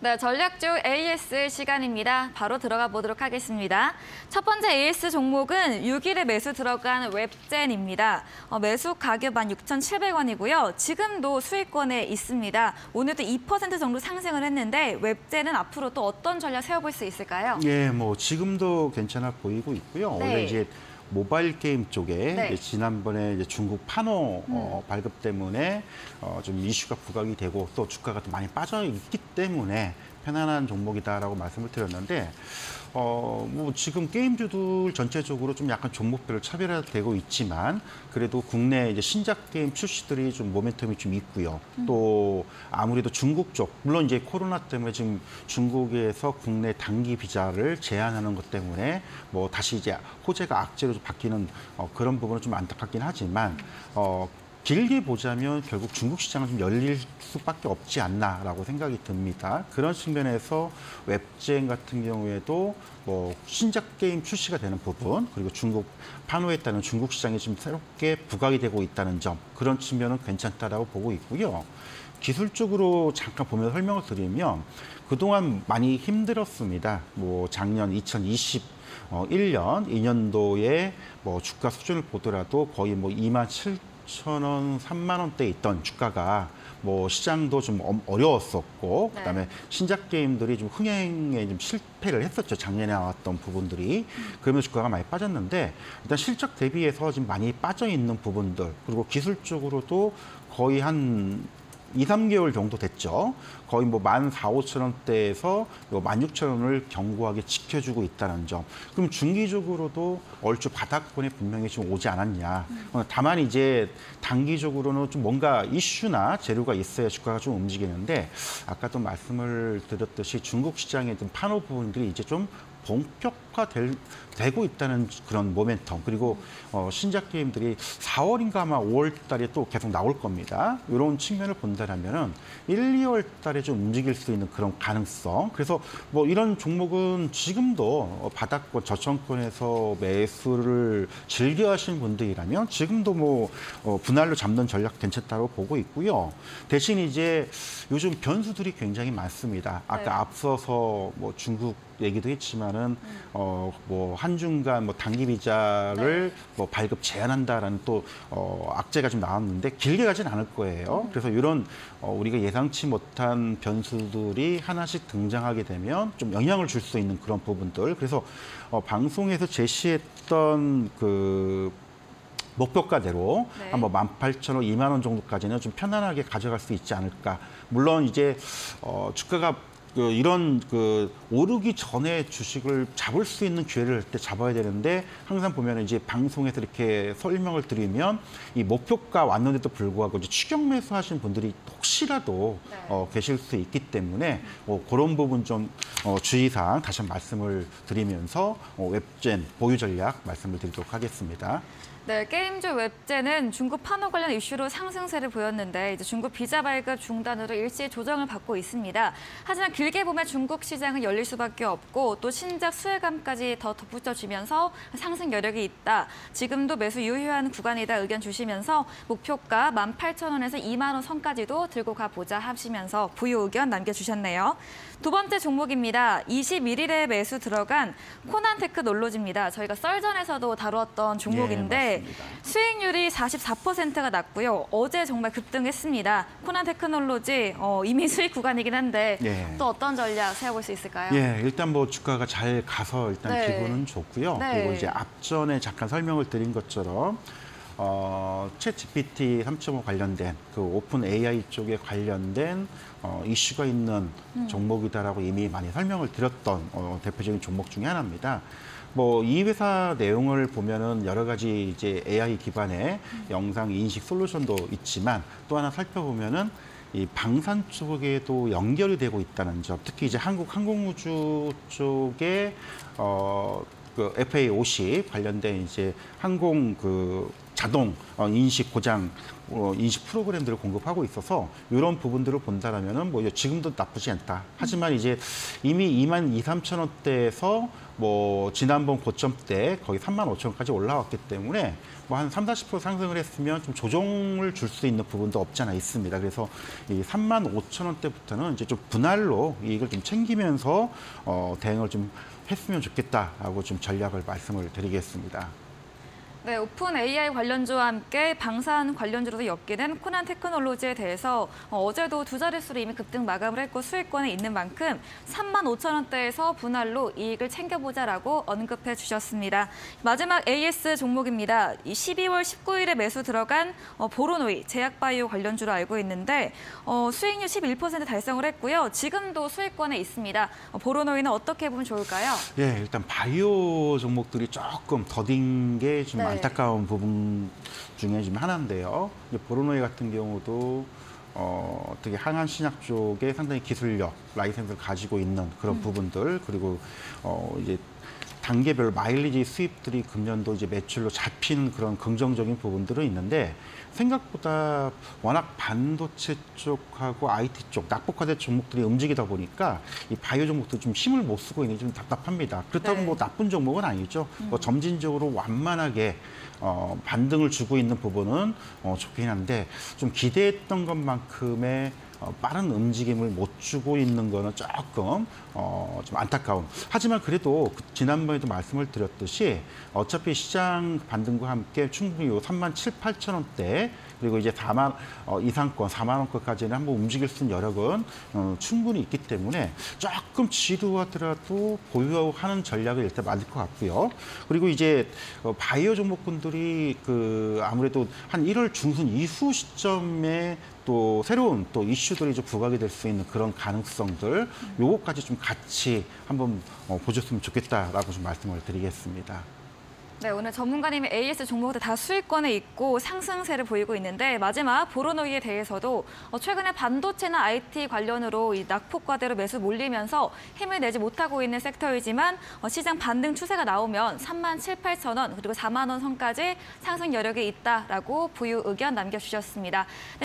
네, 전략주 AS 시간입니다. 바로 들어가 보도록 하겠습니다. 첫 번째 AS 종목은 6일에 매수 들어간 웹젠입니다. 매수 가격 16,700원이고요. 지금도 수익권에 있습니다. 오늘도 2% 정도 상승을 했는데 웹젠은 앞으로 또 어떤 전략 세워볼 수 있을까요? 예, 뭐 지금도 괜찮아 보이고 있고요. 네. 원래 이제 모바일 게임 쪽에 네. 이제 지난번에 이제 중국 판호 발급 때문에 좀 이슈가 부각이 되고 또 주가가 또 많이 빠져 있기 때문에 편안한 종목이다라고 말씀을 드렸는데 뭐 지금 게임주들 전체적으로 좀 약간 종목별로 차별화되고 있지만 그래도 국내 이제 신작 게임 출시들이 좀 모멘텀이 좀 있고요. 또 아무래도 중국 쪽 물론 이제 코로나 때문에 지금 중국에서 국내 단기 비자를 제한하는 것 때문에 뭐 다시 이제 호재가 악재로 바뀌는 그런 부분은 좀 안타깝긴 하지만 길게 보자면 결국 중국 시장은 좀 열릴 수밖에 없지 않나라고 생각이 듭니다. 그런 측면에서 웹젠 같은 경우에도 뭐 신작 게임 출시가 되는 부분 그리고 중국 판호에 따른 중국 시장이 좀 새롭게 부각이 되고 있다는 점 그런 측면은 괜찮다라고 보고 있고요. 기술적으로 잠깐 보면서 설명을 드리면 그동안 많이 힘들었습니다. 뭐 작년 2021년, 2년도에 뭐 주가 수준을 보더라도 거의 뭐 27,000원, 3만 원대에 있던 주가가 뭐 시장도 좀 어려웠었고 네. 그다음에 신작 게임들이 좀 흥행에 좀 실패를 했었죠. 작년에 나왔던 부분들이. 그러면서 주가가 많이 빠졌는데 일단 실적 대비해서 지금 많이 빠져 있는 부분들 그리고 기술적으로도 거의 한 2, 3개월 정도 됐죠. 거의 뭐 14,000, 15,000원대에서 16,000원을 견고하게 지켜주고 있다는 점. 그럼 중기적으로도 얼추 바닥권에 분명히 좀 오지 않았냐. 다만 이제 단기적으로는 좀 뭔가 이슈나 재료가 있어야 주가가 좀 움직이는데 아까도 말씀을 드렸듯이 중국 시장의 좀 판호 부분들이 이제 좀 본격화되고 있다는 그런 모멘텀 그리고 신작 게임들이 4월인가 아마 5월 달에 또 계속 나올 겁니다. 이런 측면을 본다면은 1, 2월 달에 좀 움직일 수 있는 그런 가능성. 그래서 뭐 이런 종목은 지금도 바닥권 저점권에서 매수를 즐겨 하시는 분들이라면 지금도 뭐 분할로 잡는 전략 괜찮다고 보고 있고요. 대신 이제 요즘 변수들이 굉장히 많습니다. 아까 네. 앞서서 뭐 중국 얘기도 했지만은 뭐 한중간 뭐 단기 비자를 뭐 발급 제한한다라는 또 악재가 좀 나왔는데 길게 가진 않을 거예요. 그래서 이런 우리가 예상치 못한 변수들이 하나씩 등장하게 되면 좀 영향을 줄 수 있는 그런 부분들. 그래서 방송에서 제시했던 그 목표가대로 네. 한 뭐 18,000원, 2만 원 정도까지는 좀 편안하게 가져갈 수 있지 않을까. 물론 이제 주가가 이런 오르기 전에 주식을 잡을 수 있는 기회를 할 때 잡아야 되는데 항상 보면 이제 방송에서 이렇게 설명을 드리면 이 목표가 왔는데도 불구하고 이제 추격 매수하신 분들이 혹시라도 네. 계실 수 있기 때문에 그런 부분 좀 주의사항 다시 한번 말씀을 드리면서 웹젠 보유 전략 말씀을 드리도록 하겠습니다. 네, 게임주 웹젠은 중국 판호 관련 이슈로 상승세를 보였는데 이제 중국 비자 발급 중단으로 일시 조정을 받고 있습니다. 하지만 길게 보면 중국 시장은 열릴 수밖에 없고 또 신작 수혜감까지 더 덧붙여지면서 상승 여력이 있다. 지금도 매수 유효한 구간이다 의견 주시면서 목표가 18,000원에서 2만 원 선까지도 들고 가보자 하시면서 부유 의견 남겨주셨네요. 두 번째 종목입니다. 21일에 매수 들어간 코난 테크놀로지입니다. 저희가 썰전에서도 다루었던 종목인데 네, 수익률이 44%가 났고요. 어제 정말 급등했습니다. 코난 테크놀로지 이미 수익 구간이긴 한데 네. 또 어떤 전략 세워볼 수 있을까요? 예, 일단 뭐 주가가 잘 가서 일단 네. 기분은 좋고요. 네. 그리고 이제 앞전에 잠깐 설명을 드린 것처럼 챗 GPT 3.5 관련된 그 오픈 AI 쪽에 관련된 이슈가 있는 종목이다라고 이미 많이 설명을 드렸던 대표적인 종목 중에 하나입니다. 뭐 이 회사 내용을 보면은 여러 가지 이제 AI 기반의 영상 인식 솔루션도 있지만 또 하나 살펴보면은 이 방산 쪽에도 연결이 되고 있다는 점, 특히 이제 한국 항공우주 쪽에 그 FA50 관련된 이제 항공 자동 인식 고장 인식 프로그램들을 공급하고 있어서 이런 부분들을 본다라면은 뭐 지금도 나쁘지 않다. 하지만 이제 이미 2만 2, 3천 원대에서 뭐 지난번 고점 때 거의 35,000원까지 올라왔기 때문에 뭐 한 30~40% 상승을 했으면 좀 조정을 줄 수 있는 부분도 없지 않아 있습니다. 그래서 이 35,000원대부터는 이제 좀 분할로 이익을 좀 챙기면서 대응을 좀 했으면 좋겠다라고 좀 전략을 말씀을 드리겠습니다. 네, 오픈 AI 관련주와 함께 방산 관련주로도 엮이는 코난 테크놀로지에 대해서 어제도 두 자릿수로 이미 급등 마감을 했고 수익권에 있는 만큼 35,000원대에서 분할로 이익을 챙겨보자라고 언급해 주셨습니다. 마지막 AS 종목입니다. 12월 19일에 매수 들어간 보로노이 제약바이오 관련주로 알고 있는데 수익률 11% 달성을 했고요. 지금도 수익권에 있습니다. 보로노이는 어떻게 보면 좋을까요? 예, 일단 바이오 종목들이 조금 더딘 게 좀 네. 안타까운 부분 중에 좀 하나인데요. 이제 보로노이 같은 경우도 어떻게 항암 신약 쪽에 상당히 기술력, 라이센스를 가지고 있는 그런 부분들 그리고 이제 단계별 마일리지 수입들이 금년도 이제 매출로 잡히는 그런 긍정적인 부분들은 있는데 생각보다 워낙 반도체 쪽하고 IT 쪽, 낙폭화된 종목들이 움직이다 보니까 이 바이오 종목도 좀 힘을 못 쓰고 있는 게 좀 답답합니다. 그렇다고 네. 뭐 나쁜 종목은 아니죠. 뭐 점진적으로 완만하게 반등을 주고 있는 부분은 좋긴 한데 좀 기대했던 것만큼의 빠른 움직임을 못 주고 있는 거는 조금 좀 안타까운. 하지만 그래도 지난번에도 말씀을 드렸듯이 어차피 시장 반등과 함께 충분히 요 37,000~38,000원대 그리고 이제 4만 이상권, 4만 원권까지는 한번 움직일 수 있는 여력은 충분히 있기 때문에 조금 지루하더라도 보유하는 전략을 일단 맞을 것 같고요. 그리고 이제 바이오 종목군들이 아무래도 한 1월 중순 이후 시점에 또 새로운 또 이슈들이 좀 부각이 될 수 있는 그런 가능성들 요거까지 좀 같이 한번 보셨으면 좋겠다라고 좀 말씀을 드리겠습니다. 네, 오늘 전문가님의 AS 종목들 다 수익권에 있고 상승세를 보이고 있는데 마지막 보로노이에 대해서도 최근에 반도체나 IT 관련으로 이 낙폭과대로 매수 몰리면서 힘을 내지 못하고 있는 섹터이지만 시장 반등 추세가 나오면 37,000~38,000원 그리고 4만 원 선까지 상승 여력이 있다라고 보유 의견 남겨주셨습니다.